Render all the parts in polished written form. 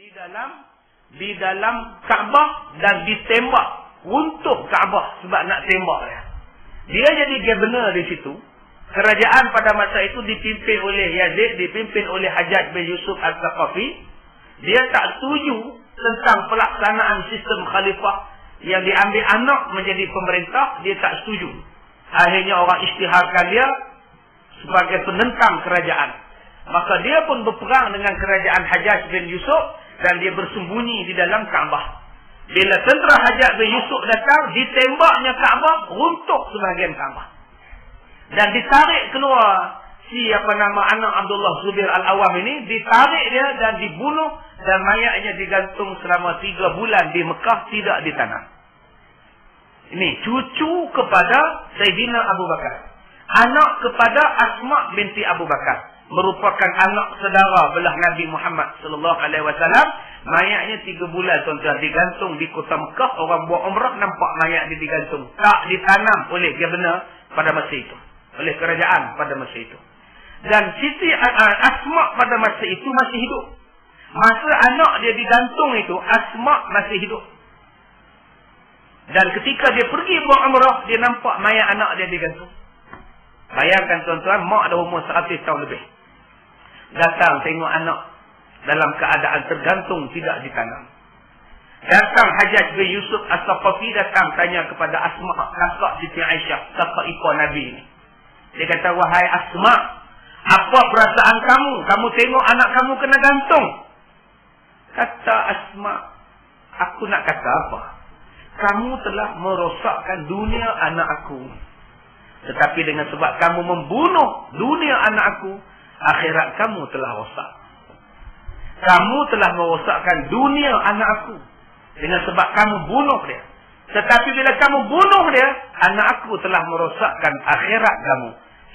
di dalam Kaabah dan ditembak runtuh Kaabah sebab nak tembak dia. Dia jadi governor di situ. Kerajaan pada masa itu dipimpin oleh Yazid, dipimpin oleh Hajjaj bin Yusuf Al-Thaqafi. Dia tak setuju tentang pelaksanaan sistem khalifah yang diambil anak menjadi pemerintah. Dia tak setuju. Akhirnya orang isytiharkan dia sebagai penentang kerajaan. Maka dia pun berperang dengan kerajaan Hajjaj bin Yusuf dan dia bersembunyi di dalam Kaabah. Bila tentera Hajjaj bin Yusuf datang, ditembaknya Kaabah, runtuh sebahagian Kaabah. Dan ditarik keluar anak Abdullah Zubair Al-Awwam ini, ditarik dia dan dibunuh dan mayatnya digantung selama 3 bulan di Mekah, tidak ditanam. Ini cucu kepada Sayyidina Abu Bakar. Anak kepada Asma binti Abu Bakar. Merupakan anak saudara belah Nabi Muhammad sallallahu alaihi wasallam. Mayatnya 3 bulan tuan-tuan digantung di kota Mekah. Orang buat umrah nampak mayat dia digantung. Tak ditanam oleh governor pada masa itu. Oleh kerajaan pada masa itu. Dan Siti Asma pada masa itu masih hidup. Masa anak dia digantung itu, Asma masih hidup. Dan ketika dia pergi buat umrah, dia nampak mayat anak dia digantung. Bayangkan tuan-tuan, mak dah umur 100 tahun lebih. Datang tengok anak dalam keadaan tergantung, tidak ditanam. Datang Hajjaj bin Yusuf As-Saqafi, datang tanya kepada Asma, kakak Siti Aisyah, kakak ipar Nabi ini. Dia kata, wahai Asma, apa perasaan kamu? Kamu tengok anak kamu kena gantung. Kata Asma, aku nak kata apa? Kamu telah merosakkan dunia anak aku. Tetapi dengan sebab kamu membunuh dunia anak aku, akhirat kamu telah rosak. Kamu telah merosakkan dunia anak aku dengan sebab kamu bunuh dia. Tetapi bila kamu bunuh dia, anak aku telah merosakkan akhirat kamu.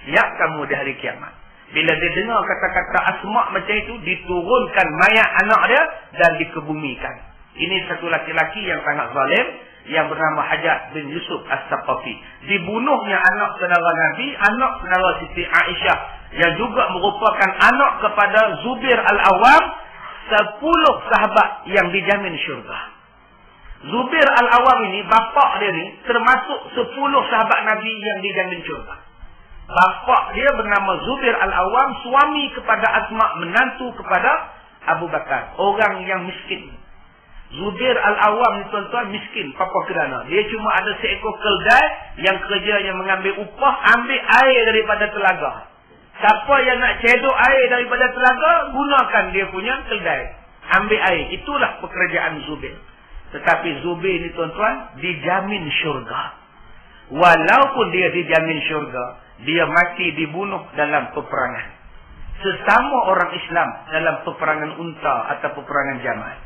Siap kamu di hari kiamat. Bila dia dengar kata-kata Asma macam itu, diturunkan mayat anak dia dan dikebumikan. Ini satu laki-laki yang sangat zalim, yang bernama Hajjaj bin Yusuf As-Saqafi. Dibunuhnya anak saudara Nabi, anak saudara Siti Aisyah, yang juga merupakan anak kepada Zubair Al-Awwam, 10 sahabat yang dijamin syurga. Zubair Al-Awwam ini, bapa dia ni, termasuk 10 sahabat Nabi yang dijamin syurga. Bapa dia bernama Zubair Al-Awwam, suami kepada Asma, menantu kepada Abu Bakar. Orang yang miskin. Zubair Al-Awwam ni tuan-tuan miskin, papa kerana. Dia cuma ada seekor keldai yang kerjanya mengambil upah, ambil air daripada telaga. Siapa yang nak cedok air daripada telaga, gunakan dia punya keldai. Ambil air. Itulah pekerjaan Zubair. Tetapi Zubair ni tuan-tuan dijamin syurga. Walaupun dia dijamin syurga, dia mati dibunuh dalam peperangan. Sesama orang Islam dalam peperangan unta atau peperangan Jamal.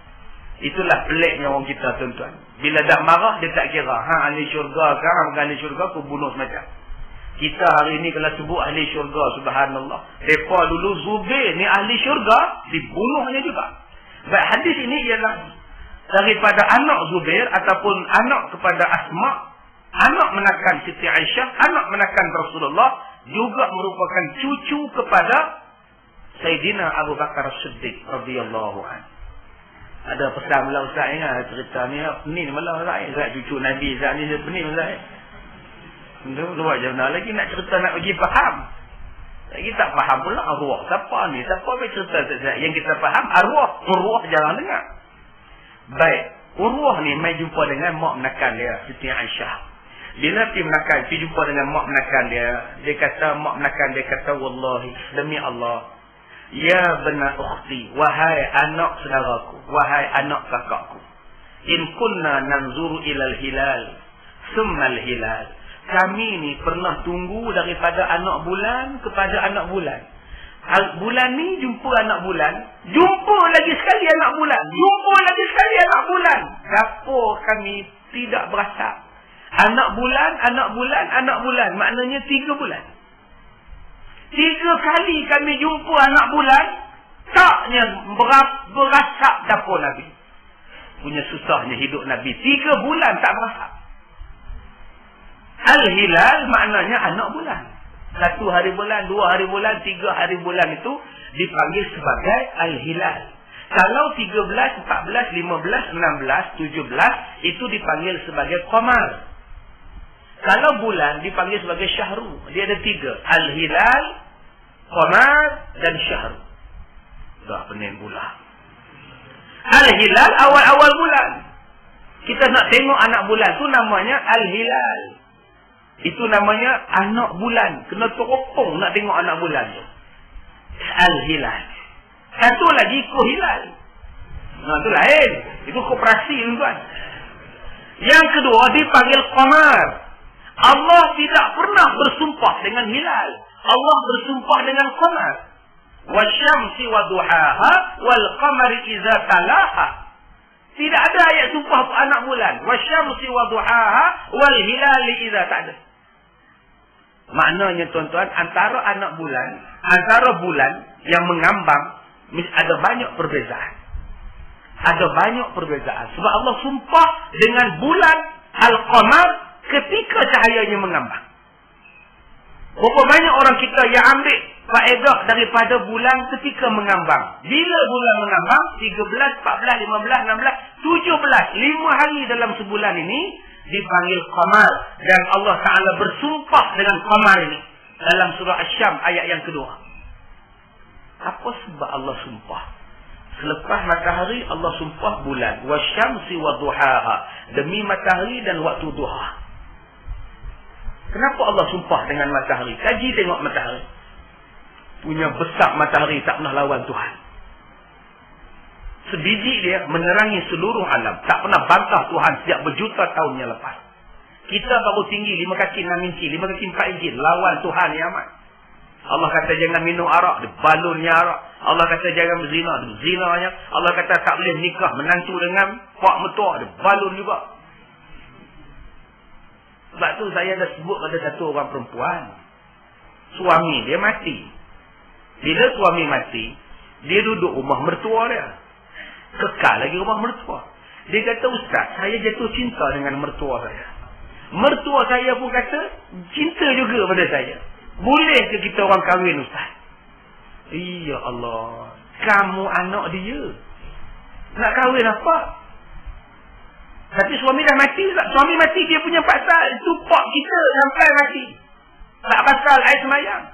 Itulah peliknya orang kita tuan-tuan. Bila dah marah, dia tak kira. Ahli syurga kan, bukan ahli syurga, aku bunuh semacam. Kita hari ini kalau sebut ahli syurga, subhanallah. Mereka dulu Zubair ni ahli syurga, dibunuhnya juga. Baik, hadis ini ialah daripada anak Zubair ataupun anak kepada Asma, anak menakan Siti Aisyah, anak menakan Rasulullah, juga merupakan cucu kepada Sayyidina Abu Bakar As-Siddiq radhiyallahu anhu. Ada pesan malah Ustaz ingat cerita ni, pening malah Ustaz cucu Nabi Ustaz ni pening Ustaz. Luar jauh lagi nak cerita nak bagi faham. Lagi tak faham pula arwah. Siapa ni? Siapa boleh cerita Ustaz? Yang kita faham arwah. Urwah jarang dengar. Baik. Urwah ni mai jumpa dengan mak menakan dia, Siti Aisyah. Bila pergi menakan, pergi jumpa dengan mak menakan dia. Dia kata, mak menakan dia kata, wallahi, demi Allah. Ya benar ukhti, wahai anak saudaraku, wahai anak kakakku. In kunna nanzuru ilal hilal, summal hilal. Kami ni pernah tunggu daripada anak bulan kepada anak bulan. Bulan ni jumpa anak bulan, jumpa lagi sekali anak bulan, jumpa lagi sekali anak bulan. Dapur kami tidak berasa. Anak bulan, anak bulan, anak bulan. Maknanya 3 bulan. 3 kali kami jumpa anak bulan, taknya berasap dapur Nabi. Punya susahnya hidup Nabi. 3 bulan tak berasap. Al-Hilal maknanya anak bulan. 1 hari bulan, 2 hari bulan, 3 hari bulan itu dipanggil sebagai Al-Hilal. Kalau 13, 14, 15, 16, 17 itu dipanggil sebagai qamar. Kalau bulan dipanggil sebagai syahru. Dia ada 3. Al-hilal, qamar dan syahru. Dah pening pula. Al-hilal awal-awal bulan. Kita nak tengok anak bulan tu namanya al-hilal. Itu namanya anak bulan. Kena teropong nak tengok anak bulan tu. Al-hilal. Satu lagi kohilal. Nah, itu lain. Itu koperasi tuan. Yang kedua dipanggil qamar. Allah tidak pernah bersumpah dengan hilal. Allah bersumpah dengan qamar. Wasyamsi waduhaha wal qamari idza talaha. Tidak ada ayat sumpah anak bulan. Wasyamsi waduhaha wal hilali idza ta'ada. Maknanya tuan-tuan, antara anak bulan, antara bulan yang mengambang, ada banyak perbezaan. Ada banyak perbezaan. Sebab Allah sumpah dengan bulan Al-Qamar ketika cahayanya mengambang. Berapa banyak orang kita yang ambil faedah daripada bulan ketika mengambang. Bila bulan mengambang, 13, 14, 15, 16, 17. 5 hari dalam sebulan ini dipanggil Qamar. Dan Allah Ta'ala bersumpah dengan Qamar ini. Dalam surah Asy-Syams ayat yang kedua. Apa sebab Allah sumpah? Selepas matahari Allah sumpah bulan. Wasyamsi waduhaha. Demi matahari dan waktu duha. Kenapa Allah sumpah dengan matahari? Kaji tengok matahari. Punya besar matahari tak pernah lawan Tuhan. Sebiji dia menerangi seluruh alam. Tak pernah bantah Tuhan sejak berjuta tahun yang lepas. Kita baru tinggi 5 kaki 6 inci, 5 kaki 4 inci. Lawan Tuhan yang amat. Allah kata jangan minum arak, dia balunnya arak. Allah kata jangan berzina, dia berzinanya. Allah kata tak boleh nikah menantu dengan pak mertua, dia balun juga. Sebab tu saya dah sebut pada satu orang perempuan. Suami dia mati. Bila suami mati, dia duduk rumah mertua dia. Kekal lagi rumah mertua. Dia kata, Ustaz, saya jatuh cinta dengan mertua saya. Mertua saya pun kata, cinta juga pada saya. Boleh ke kita orang kahwin, Ustaz? Ya Allah, kamu anak dia. Nak kahwin apa? Tapi suami dah mati. Suami mati dia punya pasal. Tupak kita sampai mati. Tak pasal air semayang.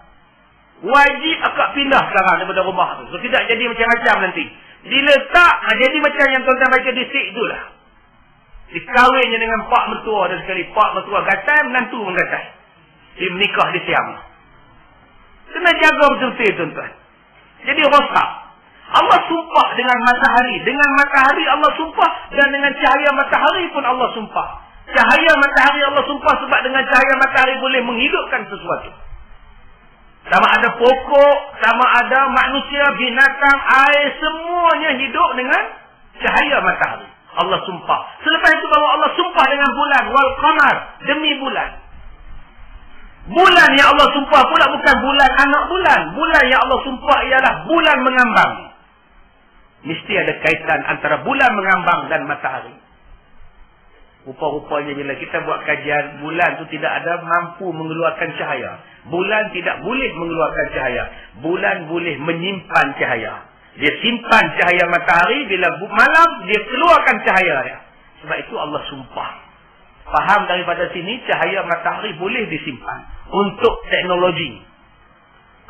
Wajib akak pindah sekarang daripada rumah tu. So tidak jadi macam-macam nanti. Bila tak, jadi macam yang tuan-tuan baca di sik tu lah. Dikahwinnya dengan pak mertua dan sekali. Pak mertua gatai, menantu pun gatai. Dia menikah di Siam. Kena jaga betul-betul tuan-tuan. Jadi rosak. Allah sumpah dengan matahari. Dengan matahari Allah sumpah. Dan dengan cahaya matahari pun Allah sumpah. Cahaya matahari Allah sumpah sebab dengan cahaya matahari boleh menghidupkan sesuatu. Sama ada pokok, sama ada manusia, binatang, air, semuanya hidup dengan cahaya matahari. Allah sumpah. Selepas itu baru Allah sumpah dengan bulan. Wal qamar. Demi bulan. Bulan yang Allah sumpah pula bukan bulan anak bulan. Bulan yang Allah sumpah ialah bulan mengambang. Mesti ada kaitan antara bulan mengambang dan matahari. Rupa-rupanya bila kita buat kajian, bulan tu tidak ada mampu mengeluarkan cahaya. Bulan tidak boleh mengeluarkan cahaya. Bulan boleh menyimpan cahaya. Dia simpan cahaya matahari, bila malam dia keluarkan cahaya dia. Sebab itu Allah sumpah. Faham daripada sini, cahaya matahari boleh disimpan untuk teknologi.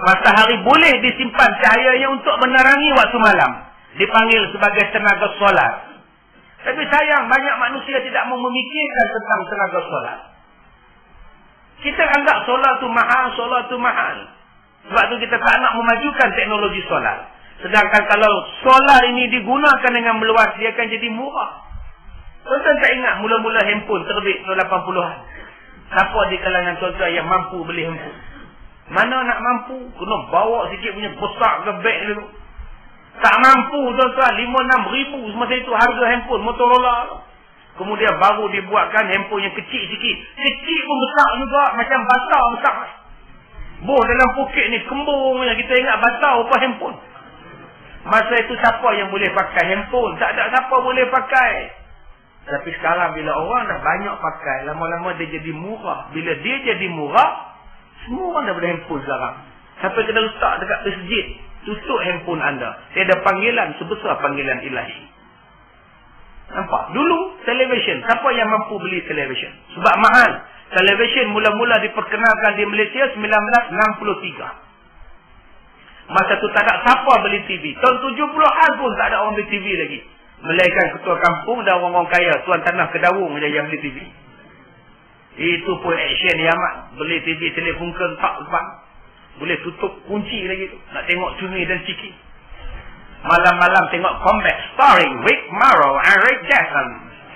Matahari boleh disimpan cahayanya untuk menerangi waktu malam. Dipanggil sebagai tenaga solar. Tapi sayang, banyak manusia tidak mau memikirkan tentang tenaga solar. Kita anggap solar tu mahal. Sebab tu kita tak nak memajukan teknologi solar. Sedangkan kalau solar ini digunakan dengan meluas, dia akan jadi murah. Tuan-tuan tak ingat mula-mula handphone terbit tahun 80-an. Siapa di kalangan tuan-tuan yang mampu beli handphone? Mana nak mampu? Kena bawa sikit punya besar ke beg dulu. Tak mampu tuan-tuan, 5-6 ribu semasa itu harga handphone Motorola. Kemudian baru dibuatkan handphone yang kecil sikit. Kecil pun besar juga, macam bata besar. Boh dalam poket ni kembung yang kita ingat bata apa handphone. Masa itu siapa yang boleh pakai handphone? Tak ada siapa boleh pakai. Tapi sekarang bila orang dah banyak pakai, lama-lama dia jadi murah. Bila dia jadi murah, semua orang dah boleh handphone sekarang. Sampai kena letak dekat masjid. tutup handphone anda. Tiada panggilan sebesar panggilan ilahi. Nampak? Dulu televisyen, siapa yang mampu beli televisyen? Sebab mahal. Televisyen mula-mula diperkenalkan di Malaysia 1963. Masa tu tak ada siapa beli TV. Tahun 70-an pun tak ada orang beli TV lagi. Melainkan ketua kampung dan orang-orang kaya, tuan tanah Kedawung je yang beli TV. Itu pun action amat. Beli TV telefon tak lepas. Boleh tutup kunci lagi tu. Nak tengok Cumi dan Ciki. Malam-malam tengok Combat starring Rick Morrow and Rick Jackson.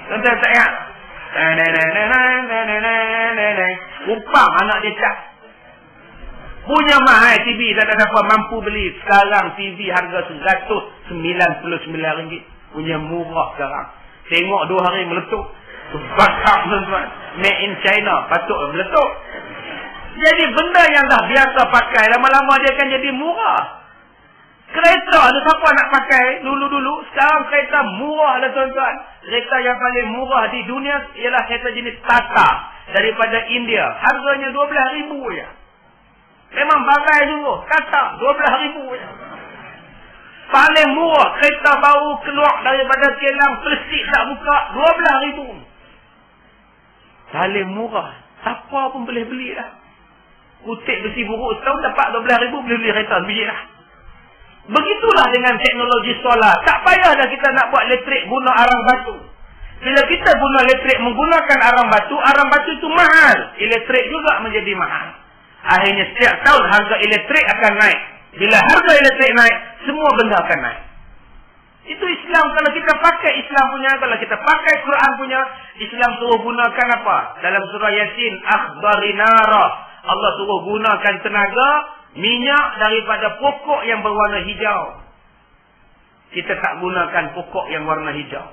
Tuan-tuan tak ingat? Upang anak dia cak. Punya mahal TV, tak ada siapa mampu beli. Sekarang TV harga RM199. Punya murah sekarang. Tengok 2 hari meletup. Bakar tuan-tuan. Made in China. Patut meletup. Jadi benda yang dah biasa pakai, lama-lama dia akan jadi murah. Kereta ada siapa nak pakai dulu-dulu. Sekarang kereta murah lah tuan-tuan. Kereta yang paling murah di dunia ialah kereta jenis Tata. Daripada India. Harganya RM12,000 je. Memang bagai dulu. Tata RM12,000 je. Paling murah kereta baru keluar daripada kilang plastik tak buka RM12,000. Paling murah. Siapa pun boleh beli lah. Kutip besi buruk setahun dapat RM12,000 boleh beli kereta biji lah. Begitulah dengan teknologi solar. Tak payah dah kita nak buat elektrik guna arang batu. Bila kita guna elektrik menggunakan arang batu itu mahal. Elektrik juga menjadi mahal. Akhirnya setiap tahun harga elektrik akan naik. Bila harga elektrik naik, semua benda akan naik. Itu Islam. Kalau kita pakai Islam punya, kalau kita pakai Quran punya, Islam suruh gunakan apa? Dalam surah Yasin, akhbarinara. Allah suruh gunakan tenaga, minyak daripada pokok yang berwarna hijau. Kita tak gunakan pokok yang warna hijau.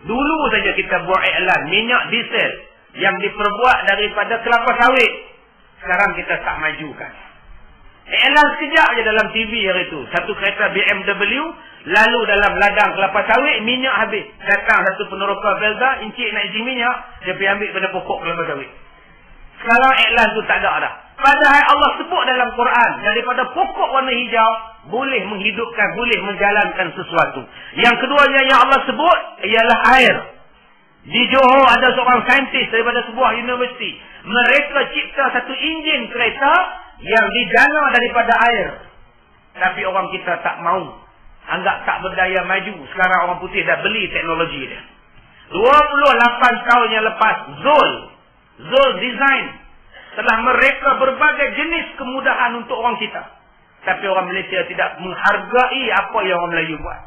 Dulu saja kita buat iklan minyak diesel yang diperbuat daripada kelapa sawit. Sekarang kita tak majukan. Iklan sekejap je dalam TV hari itu. Satu kereta BMW, lalu dalam ladang kelapa sawit, minyak habis. Datang satu peneroka Belda, encik nak isi minyak, dia pergi ambil pada pokok kelapa sawit. Sekarang iklan tu tak ada dah. Padahal Allah sebut dalam Quran, daripada pokok warna hijau, boleh menghidupkan, boleh menjalankan sesuatu. Yang keduanya yang Allah sebut, ialah air. Di Johor ada seorang saintis daripada sebuah universiti. Mereka cipta satu enjin kereta yang dijana daripada air. Tapi orang kita tak mau. Anggap tak berdaya maju. Sekarang orang putih dah beli teknologi dia. 28 tahun yang lepas, Zul Design telah mereka berbagai jenis kemudahan untuk orang kita. Tapi orang Malaysia tidak menghargai apa yang orang Melayu buat.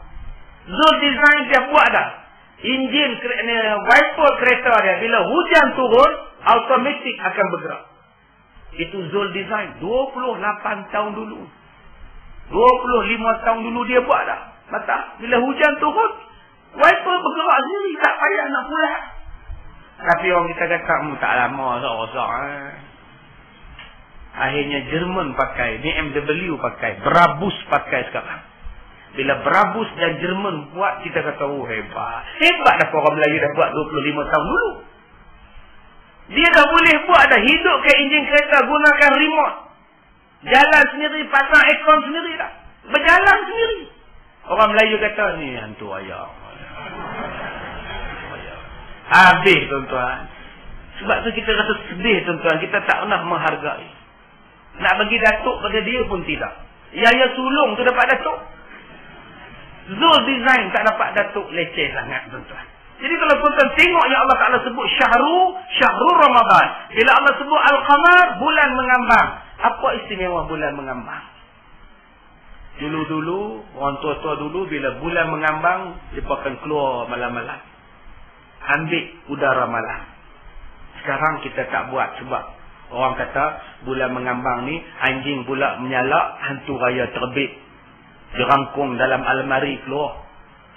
Zul Design dia buat dah. Enjin wiper kereta dia, bila hujan turun, automatik akan bergerak. Itu Zul Design. 28 tahun dulu. 25 tahun dulu dia buat dah. Mata, bila hujan turun, wiper bergerak sendiri. Tak payah nak pulang. Tapi orang kita kata, tak lama rosak. Akhirnya Jerman pakai, BMW pakai, Brabus pakai sekarang. Bila Brabus dan Jerman buat, kita kata, oh hebat. Hebat dah orang Melayu dah buat 25 tahun dulu. Dia dah boleh buat dah, hidup ke enjin kereta, gunakan remote. Jalan sendiri, pasang aircon sendiri dah. Berjalan sendiri. Orang Melayu kata, ni hantu ayam. Habis tuan-tuan. Sebab tu kita rasa sedih tuan-tuan. Kita tak pernah menghargai. Nak bagi datuk pada dia pun tidak. Yaya sulung tu dapat datuk. Zul Design tak dapat datuk, leceh sangat tuan-tuan. Jadi kalau tuan-tuan tengok yang Allah Ta'ala sebut Syahrul Ramadan. Bila Allah sebut Al-Qamar, bulan mengambang. Apa istimewa bulan mengambang? Dulu-dulu, orang tua-tua dulu, bila bulan mengambang, dia akan keluar malam-malam. Ambil udara malam. Sekarang kita tak buat sebab orang kata bulan mengambang ni anjing pula menyalak, hantu raya terbit. Dirangkung dalam almari keluar.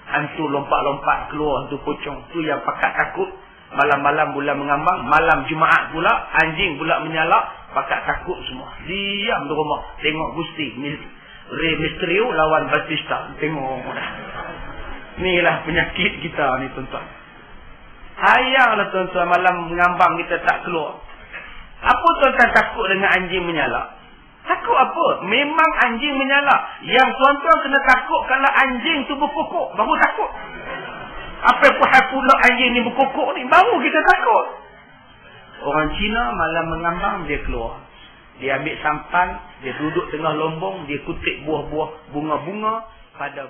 Hantu lompat-lompat keluar, hantu pocong. Tu yang pakat takut. Malam-malam bulan mengambang, malam Jumaat pula anjing pula menyalak, pakat takut semua. Diam di rumah tengok Gusti Rey Mysterio lawan Batista. Tengok dah. Inilah penyakit kita ni tuan-tuan. Sayanglah tuan-tuan, malam mengambang kita tak keluar. Apa tuan-tuan takut dengan anjing menyalak? Takut apa? Memang anjing menyala. Yang tuan-tuan kena takut kalau anjing tu berkokok. Baru takut. Apa pula anjing ni berkokok ni? Baru kita takut. Orang Cina malam mengambang dia keluar. Dia ambil sampan. Dia duduk tengah lombong. Dia kutip buah-buah bunga-bunga pada